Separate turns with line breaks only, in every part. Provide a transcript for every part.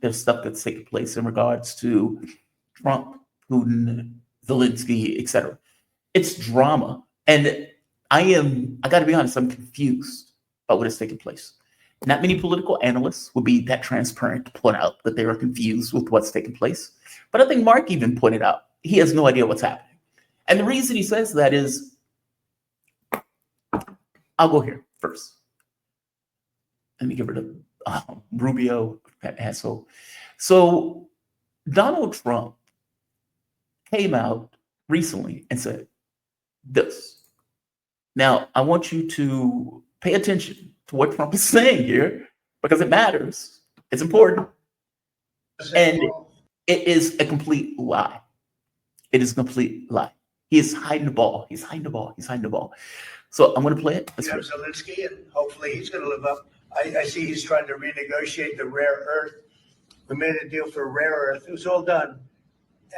There's stuff that's taking place in regards to Trump, Putin, Zelensky, etc. It's drama. And I got to be honest, I'm confused about what is taking place. Not many political analysts would be that transparent to point out that they are confused with what's taking place. But I think Mark even pointed out he has no idea what's happening. And the reason he says that is, I'll go here first. Let me get rid of Rubio, that asshole. So Donald Trump came out recently and said this. Now, I want you to pay attention to what Trump is saying here because it matters. It's important. And it is a complete lie. It is a complete lie. He is hiding the ball. He's hiding the ball. He's hiding the ball. So I'm going to play it.
You have Zelensky, and hopefully he's going to live up. I see he's trying to renegotiate the rare earth. We made a deal for rare earth. It was all done.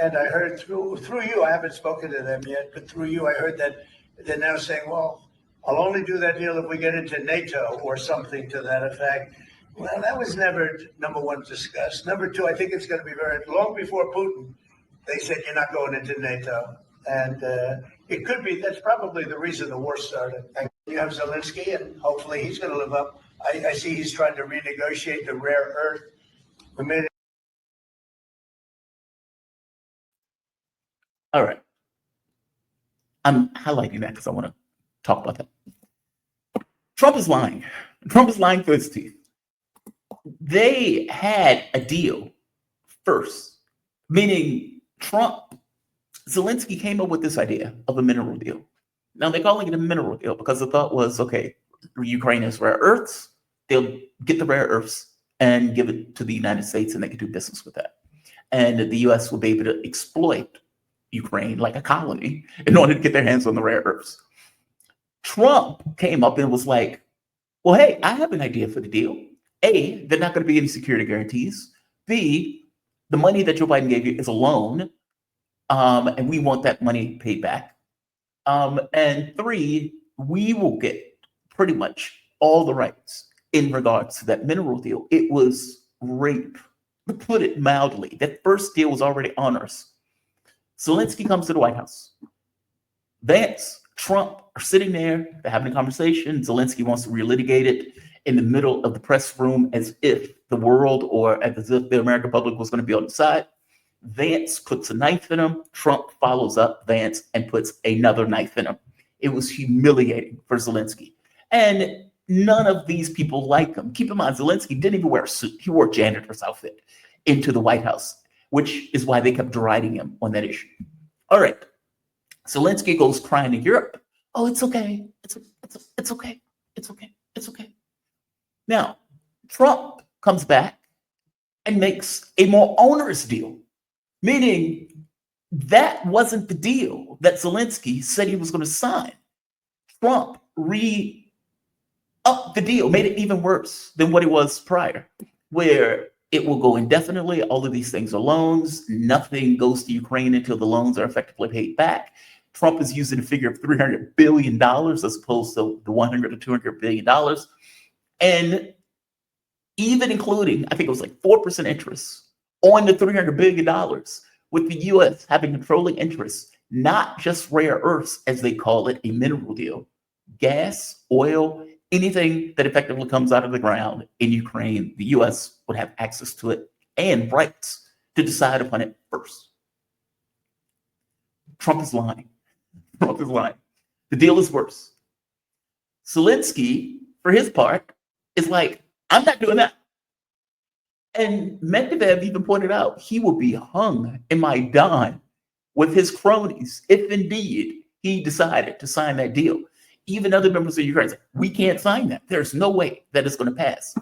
And I heard through you, I haven't spoken to them yet, but through you, I heard that they're now saying, well, I'll only do that deal if we get into NATO or something to that effect. Well, that was never, number one, discussed. Number two, I think it's going to be very long before Putin. They said you're not going into NATO. And it could be, that's probably the reason the war started. And you have Zelensky, and hopefully he's going to live up. I see he's trying to renegotiate the rare earth. We made it.
All right. I'm highlighting that because I want to talk about that. Trump is lying. Trump is lying through his teeth. They had a deal first, meaning Zelensky came up with this idea of a mineral deal. Now they're calling it a mineral deal because the thought was, okay, Ukraine has rare earths. They'll get the rare earths and give it to the United States and they can do business with that. And the US will be able to exploit Ukraine like a colony in order to get their hands on the rare earths. Trump came up and was like, well, hey, I have an idea for the deal. A, there's not going to be any security guarantees. B, the money that Joe Biden gave you is a loan, and we want that money paid back. And three, we will get pretty much all the rights in regards to that mineral deal. It was rape, to put it mildly. That first deal was already on us. Zelensky comes to the White House. Vance, Trump are sitting there, they're having a conversation. Zelensky wants to relitigate it in the middle of the press room as if the world or as if the American public was going to be on the side. Vance puts a knife in him. Trump follows up Vance and puts another knife in him. It was humiliating for Zelensky. And none of these people like him. Keep in mind, Zelensky didn't even wear a suit. He wore a janitor's outfit into the White House, which is why they kept deriding him on that issue. All right. Zelensky goes crying to Europe. Oh, it's okay. It's okay. It's okay. It's okay. Now, Trump comes back and makes a more onerous deal, meaning that wasn't the deal that Zelensky said he was going to sign. Trump re-upped the deal, made it even worse than what it was prior, where it will go indefinitely. All of these things are loans. Nothing goes to Ukraine until the loans are effectively paid back. Trump is using a figure of $300 billion as opposed to the $100 to $200 billion. And even including, I think it was like 4% interest on the $300 billion, with the US having controlling interests, not just rare earths, as they call it, a mineral deal, gas, oil, anything that effectively comes out of the ground in Ukraine, the US would have access to it and rights to decide upon it first. Trump is lying. Trump is lying. The deal is worse. Zelensky, for his part, is like, I'm not doing that. And Medvedev even pointed out he will be hung in Maidan with his cronies if indeed he decided to sign that deal. Even other members of Ukraine say, we can't sign that. There's no way that it's going to pass.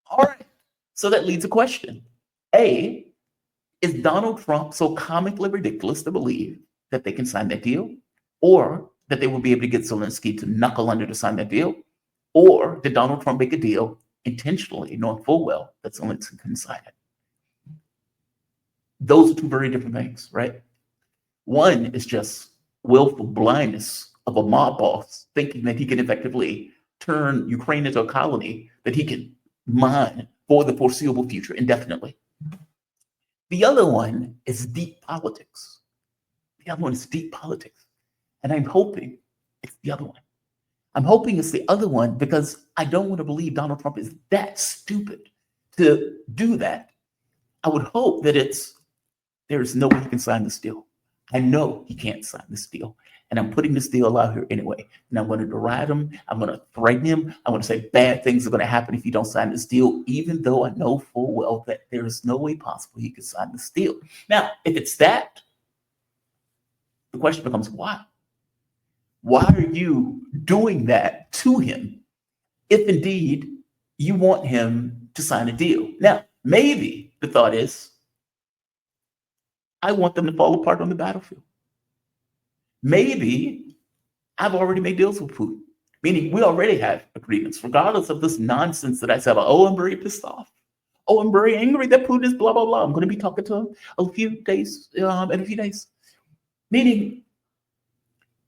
All right. So that leads a question. A, is Donald Trump so comically ridiculous to believe that they can sign that deal? Or that they will be able to get Zelensky to knuckle under to sign that deal? Or did Donald Trump make a deal intentionally, knowing full well that Zelensky couldn't sign it? Those are two very different things, right? One is just willful blindness of a mob boss thinking that he can effectively turn Ukraine into a colony that he can mine for the foreseeable future, indefinitely. The other one is deep politics. The other one is deep politics. And I'm hoping it's the other one. I'm hoping it's the other one because I don't want to believe Donald Trump is that stupid to do that. I would hope that there's no way he can sign this deal. I know he can't sign this deal. And I'm putting this deal out here anyway. And I'm going to deride him. I'm going to threaten him. I'm going to say bad things are going to happen if you don't sign this deal, even though I know full well that there is no way possible he could sign this deal. Now, if it's that, the question becomes why? Why are you doing that to him if indeed you want him to sign a deal? Now, maybe the thought is, I want them to fall apart on the battlefield. Maybe I've already made deals with Putin, meaning we already have agreements, regardless of this nonsense that I say about, oh, I'm very pissed off. Oh, I'm very angry that Putin is blah, blah, blah. I'm going to be talking to him in a few days. Meaning,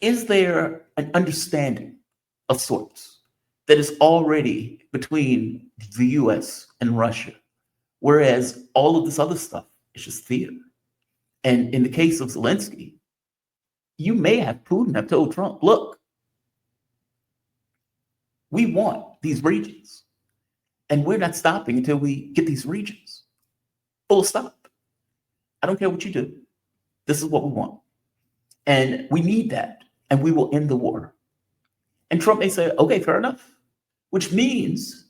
is there an understanding of sorts that is already between the US and Russia, whereas all of this other stuff is just theater? And in the case of Zelensky, you may have Putin have told Trump, look, we want these regions, and we're not stopping until we get these regions. Full stop. I don't care what you do. This is what we want. And we need that, and we will end the war. And Trump may say, okay, fair enough, which means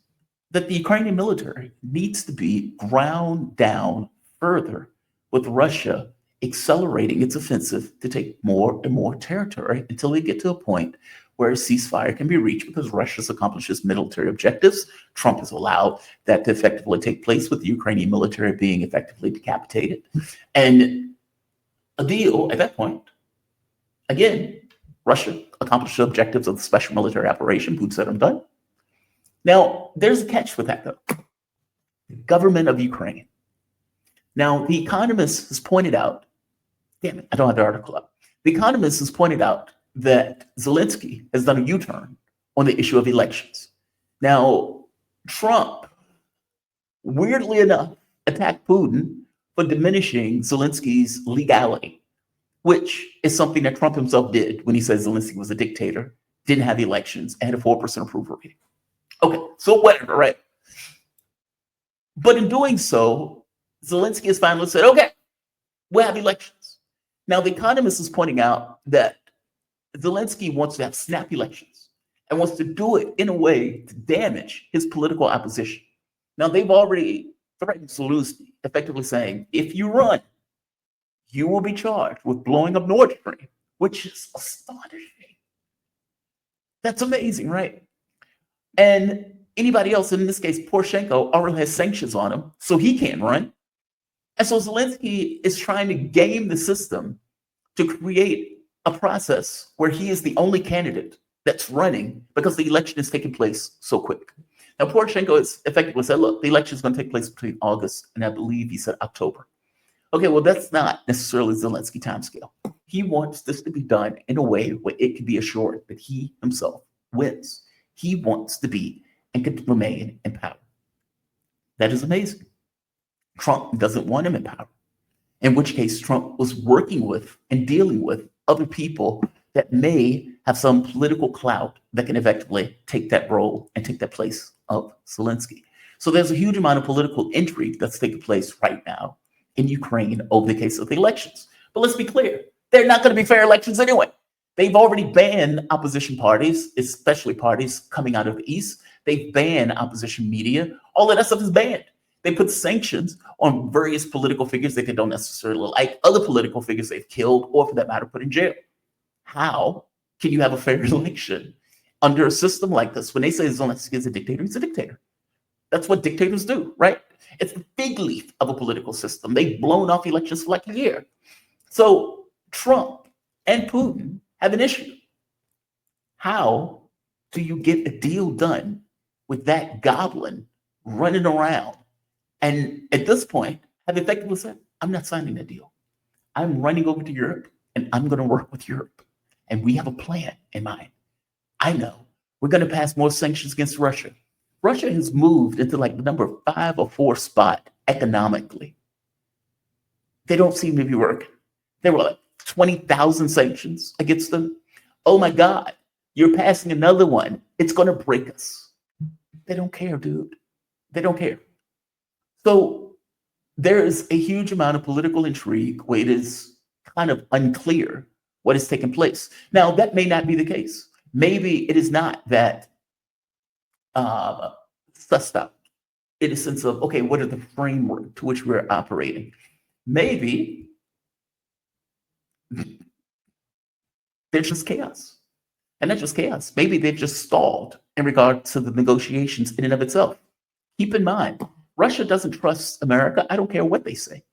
that the Ukrainian military needs to be ground down further with Russia accelerating its offensive to take more and more territory until they get to a point where a ceasefire can be reached because Russia's accomplishes military objectives. Trump has allowed that to effectively take place with the Ukrainian military being effectively decapitated. And a deal at that point, again, Russia accomplished the objectives of the special military operation. Putin said, I'm done. Now, there's a catch with that, though. The government of Ukraine. Now, The Economist has pointed out, damn it, I don't have the article up. The Economist has pointed out that Zelensky has done a U-turn on the issue of elections. Now, Trump, weirdly enough, attacked Putin for diminishing Zelensky's legality, which is something that Trump himself did when he said Zelensky was a dictator, didn't have elections, and had a 4% approval rating. Okay, so whatever, right? But in doing so, Zelensky has finally said, okay, we'll have elections. Now, The Economist is pointing out that Zelensky wants to have snap elections and wants to do it in a way to damage his political opposition. Now, they've already threatened Zelensky, effectively saying, if you run, you will be charged with blowing up Nord Stream, which is astonishing. That's amazing, right? And anybody else, in this case, Poroshenko, already has sanctions on him, so he can't run. And so Zelensky is trying to game the system to create a process where he is the only candidate that's running because the election is taking place so quick. Now, Poroshenko has effectively said, look, the election is going to take place between August and I believe he said October. Okay, well, that's not necessarily Zelensky timescale. He wants this to be done in a way where it can be assured that he himself wins. He wants to be and can remain in power. That is amazing. Trump doesn't want him in power, in which case Trump was working with and dealing with other people that may have some political clout that can effectively take that role and take that place of Zelensky. So there's a huge amount of political intrigue that's taking place right now in Ukraine over the case of the elections. But let's be clear, they're not going to be fair elections anyway. They've already banned opposition parties, especially parties coming out of the East. They've banned opposition media. All of that stuff is banned. They put sanctions on various political figures that they don't necessarily like, other political figures they've killed, or for that matter, put in jail. How can you have a fair election under a system like this? When they say Zelensky is a dictator, he's a dictator. That's what dictators do, right? It's the fig leaf of a political system. They've blown off elections for like a year. So Trump and Putin have an issue. How do you get a deal done with that goblin running around? And at this point, have effectively said, I'm not signing that deal. I'm running over to Europe and I'm going to work with Europe. And we have a plan in mind. I know we're going to pass more sanctions against Russia. Russia has moved into like the number 5 or 4 spot economically. They don't seem to be working. There were like 20,000 sanctions against them. Oh my God, you're passing another one. It's going to break us. They don't care, dude. They don't care. So there is a huge amount of political intrigue where it is kind of unclear what is taking place. Now, that may not be the case. Maybe it is not that sussed out in a sense of, okay, what are the framework to which we're operating? Maybe there's just chaos. And not just chaos. Maybe they've just stalled in regard to the negotiations in and of itself. Keep in mind, Russia doesn't trust America. I don't care what they say.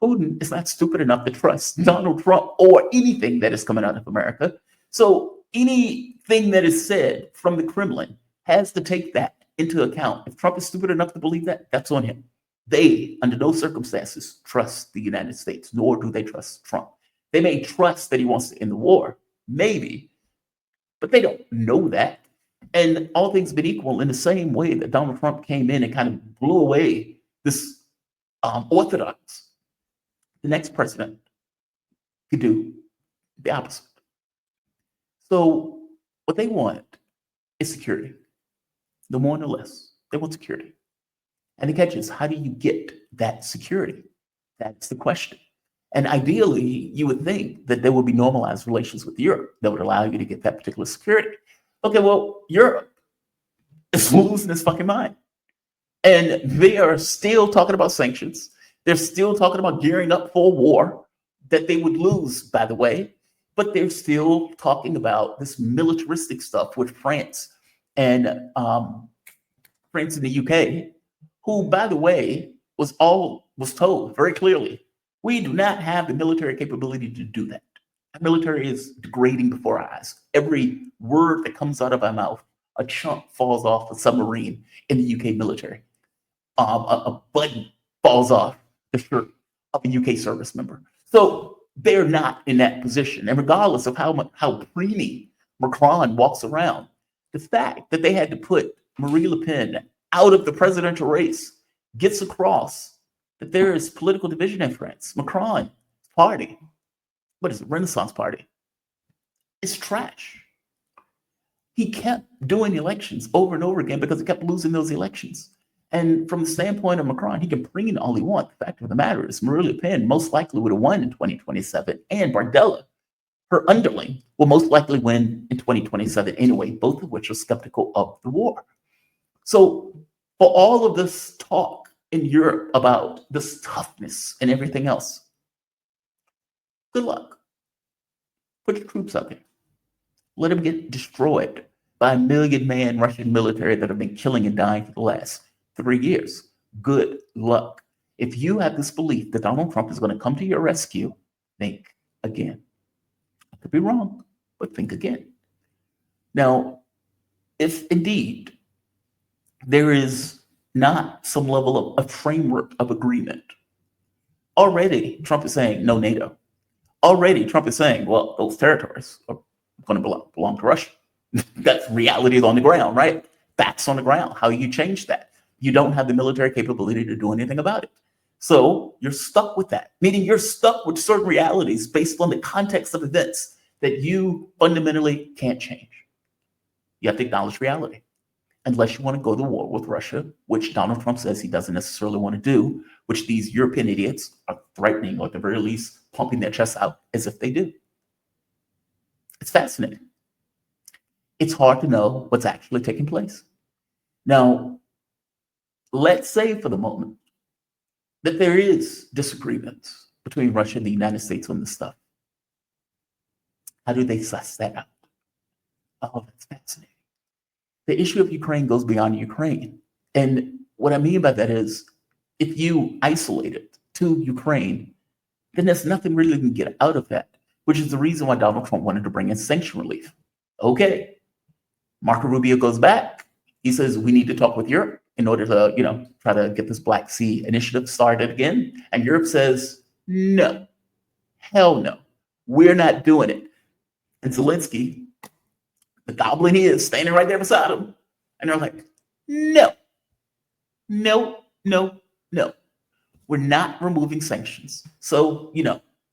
Putin is not stupid enough to trust Donald Trump or anything that is coming out of America. So anything that is said from the Kremlin has to take that into account. If Trump is stupid enough to believe that, that's on him. They, under no circumstances, trust the United States, nor do they trust Trump. They may trust that he wants to end the war, maybe, but they don't know that. And all things been equal, in the same way that Donald Trump came in and kind of blew away this orthodox, the next president could do the opposite. So what they want is security. No more, no less. They want security. And the catch is, how do you get that security? That's the question. And ideally, you would think that there would be normalized relations with Europe that would allow you to get that particular security. Okay, well, Europe is losing its fucking mind. And they are still talking about sanctions. They're still talking about gearing up for a war that they would lose, by the way. But they're still talking about this militaristic stuff with France and the UK, who, by the way, was told very clearly, we do not have the military capability to do that. Our military is degrading before our eyes. Every word that comes out of our mouth, a chunk falls off a submarine in the UK military. A button falls off the shirt of a UK service member. So they're not in that position. And regardless of how preemie Macron walks around, the fact that they had to put Marie Le Pen out of the presidential race gets across that there is political division in France. Macron's party, what is it, Renaissance Party, it's trash. He kept doing elections over and over again because he kept losing those elections. And from the standpoint of Macron, he can preen all he wants. The fact of the matter is, Marie Le Pen most likely would have won in 2027, and Bardella, her underling, will most likely win in 2027 anyway, both of which are skeptical of the war. So for all of this talk in Europe about this toughness and everything else, good luck. Put your troops out there. Let them get destroyed by a million-man Russian military that have been killing and dying for the last 3 years. Good luck. If you have this belief that Donald Trump is going to come to your rescue, think again. I could be wrong, but think again. Now, if indeed there is not some level of a framework of agreement, already Trump is saying no NATO. Already Trump is saying, well, those territories are going to belong to Russia. That's reality on the ground, right? Facts on the ground. How you change that? You don't have the military capability to do anything about it. So you're stuck with that, meaning you're stuck with certain realities based on the context of events that you fundamentally can't change. You have to acknowledge reality. Unless you want to go to war with Russia, which Donald Trump says he doesn't necessarily want to do, which these European idiots are threatening, or at the very least, pumping their chests out as if they do. It's fascinating. It's hard to know what's actually taking place. Now, let's say for the moment that there is disagreements between Russia and the United States on this stuff. How do they suss that out? Oh, that's fascinating. The issue of Ukraine goes beyond Ukraine. And what I mean by that is, if you isolate it to Ukraine, then there's nothing really you can get out of that, which is the reason why Donald Trump wanted to bring in sanction relief. Okay, Marco Rubio goes back. He says, we need to talk with Europe in order to, try to get this Black Sea initiative started again. And Europe says, no, hell no, we're not doing it. And Zelensky, the goblin he is, standing right there beside him. And they're like, No, no, no, no. We're not removing sanctions. So,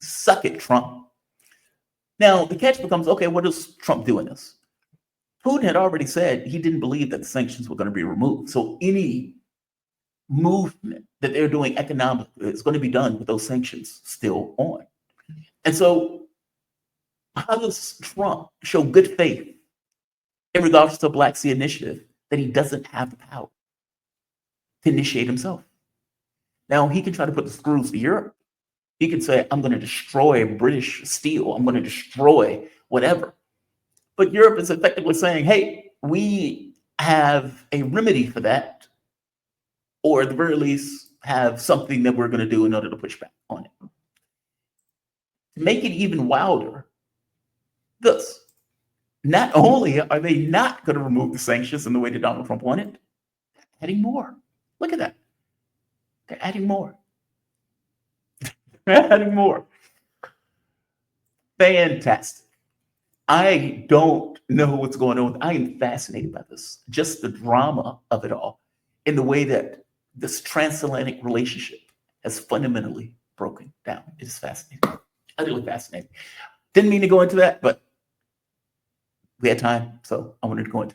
suck it, Trump. Now, the catch becomes, okay, what does Trump do in this? Putin had already said he didn't believe that the sanctions were going to be removed. So any movement that they're doing economically is going to be done with those sanctions still on. And so how does Trump show good faith in regards to the Black Sea Initiative that he doesn't have the power to initiate himself? Now, he can try to put the screws to Europe. He can say, I'm going to destroy British steel. I'm going to destroy whatever. But Europe is effectively saying, hey, we have a remedy for that, or at the very least, have something that we're going to do in order to push back on it. To make it even wilder, this. Not only are they not going to remove the sanctions in the way that Donald Trump wanted, adding more. Look at that. They're adding more. They're adding more. Fantastic. I don't know what's going on. I am fascinated by this. Just the drama of it all in the way that this transatlantic relationship has fundamentally broken down. It is fascinating. Utterly fascinating. Didn't mean to go into that, but we had time, so I wanted to go into it.